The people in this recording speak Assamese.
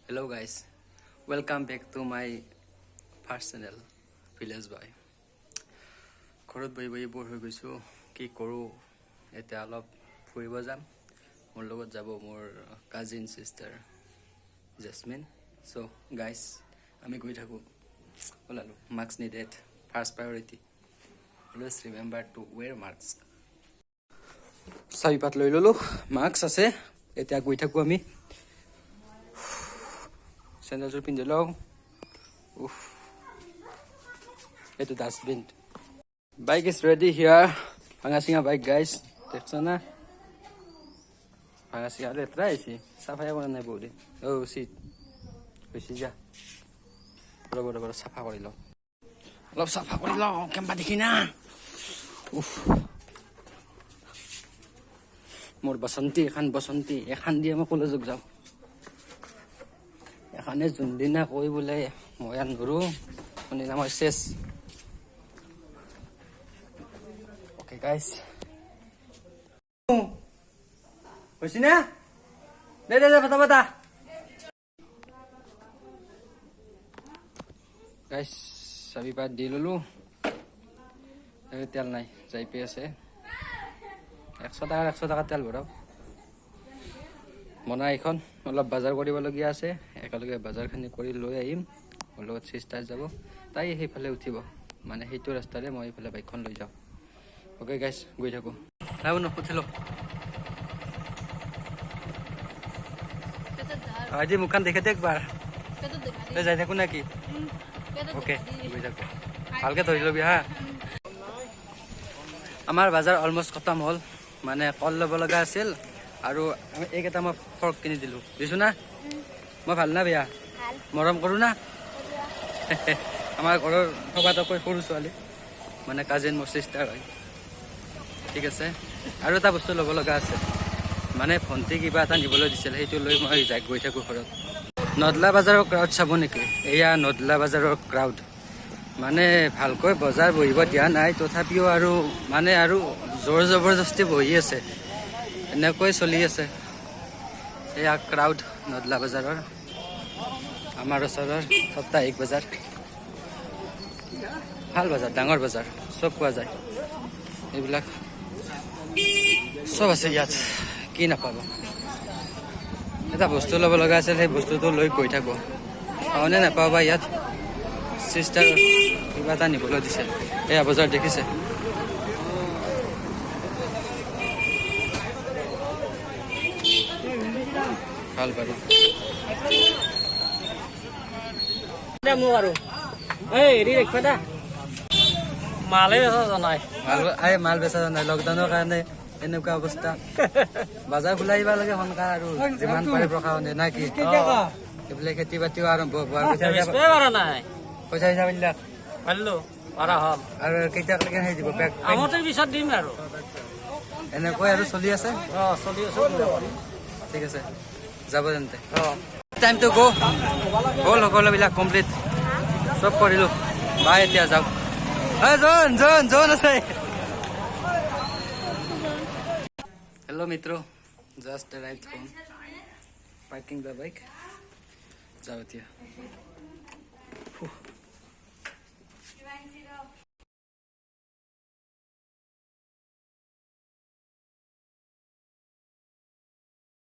Hello guys, welcome back to my first channel, Village Boy. ঘৰত বহি বহি বৰ হৈ গৈছো কি কৰো এতিয়া অলপ ফুৰিব যাম মোৰ লগত যাব মোৰ cousin sister Jasmine so guys আমি গৈ থাকো ওলালো mask needed first priority always remember to wear mask চাবি পাত লৈ ললো মাস্ক আছে এতিয়া গৈ থাকো আমি Sandals are pinned low. Oof. It's a dustbin. Bike is ready here. Pangasinga bike guys. Teksana. Pangasinga le try si. Safa ya kona na bodi. Oh sit. Besi ja. Boro safa kori lo. Lop safa kori lo. Kempa dikina. Uff. Mor basanti ekhan dia ma college jao. এখানে যোনদিনা কই বলে মই আনৰো কোনদিনা মই শেষ ওকে গাইস হইছি না দে বাতা গাইস চাবি পাত দি ললো তেল নাই যাই পে আছে 100 টাকা তেল ভৰাও মনা এখন অলপ বাজাৰ কৰিবলগীয়া আছে একেলগে বাজাৰখিনি কৰি লৈ আহিম লগত সিস্টাৰ যাব তাই হেইফালে উঠিব মানে হেইটো ৰাস্তাৰে মই হেইফালে বাইকখন লৈ যাওঁ ওকে গাইস গৈ থাকো আও নখুঠিলো আজি মুখান দেখে দে একবাৰ তে যাই থাকো নাকি ওকে গৈ থাকো ভালকে ধৰি লবি হা আমাৰ বাজাৰ অলমোস্ট খতম হ'ল মানে কল ল'ব লগা আছিল আৰু এইকেইটা মই ফৰ্ক কিনি দিলো দিছো না মই ভাল না বেয়া মৰম কৰো না আমাৰ ঘৰৰ সবাতকৈ সৰু ছোৱালী মানে কাজিন মোৰ সিস্টাৰ হয় ঠিক আছে আৰু এটা বস্তু ল'ব লগা আছে মানে ভন্টি কিবা এটা নিবলৈ দিছিল সেইটো লৈ মই যাই গৈ থাকো ঘৰত নদলা বাজাৰৰ ক্ৰাউড চাব নেকি এয়া নদলা বাজাৰৰ ক্ৰাউড মানে ভালকৈ বজাৰ বহিব দিয়া নাই তথাপিও আৰু মানে আৰু জোৰ জবৰদস্তি বহি আছে এনেকৈ চলি আছে এয়া ক্ৰাউড নদলা বাজাৰৰ আমাৰ ওচৰৰ সাপ্তাহিক বজাৰ ভাল বজাৰ ডাঙৰ বজাৰ সব পোৱা যায় এইবিলাক সব আছে ইয়াত কি নাপাব এটা বস্তু ল'ব লগা আছিল সেই বস্তুটো লৈ গৈ থাকো পাওনে নাপাব বা ইয়াত সিস্টাৰ কিবা এটা নিবলৈ দিছে এয়া বজাৰ দেখিছে ভাল পাৰো মোক আৰু এই হেৰি ৰাখিবা দা মালে বেচা জানাই মাল বেচা জানাই লকডাউনৰ কাৰণে এনেকুৱা অৱস্থা বাজাৰ খোলাই আহিব লাগে সোনকালে আৰু যিমান পাৰে প্ৰশাসনে না কি এইবিলাক খেতি বাতিও আৰম্ভ হোৱাৰ পইচা হিচাপবিলাক পাৰিলো পাৰা হ'ল আৰু কেতিয়ালৈকে সেই দিব আমতেৰ পিছত দিম আৰু এনেকৈ আৰু চলি আছে চলি আছে ঠিক আছে যাব তেন্তে টাইম টু গো হ'ল সকলোবিলাক কমপ্লিট চব কৰিলো বাই এতিয়া যাওক জন আছে hello' Mitra just arrived home parking the bike যাওঁ এতিয়া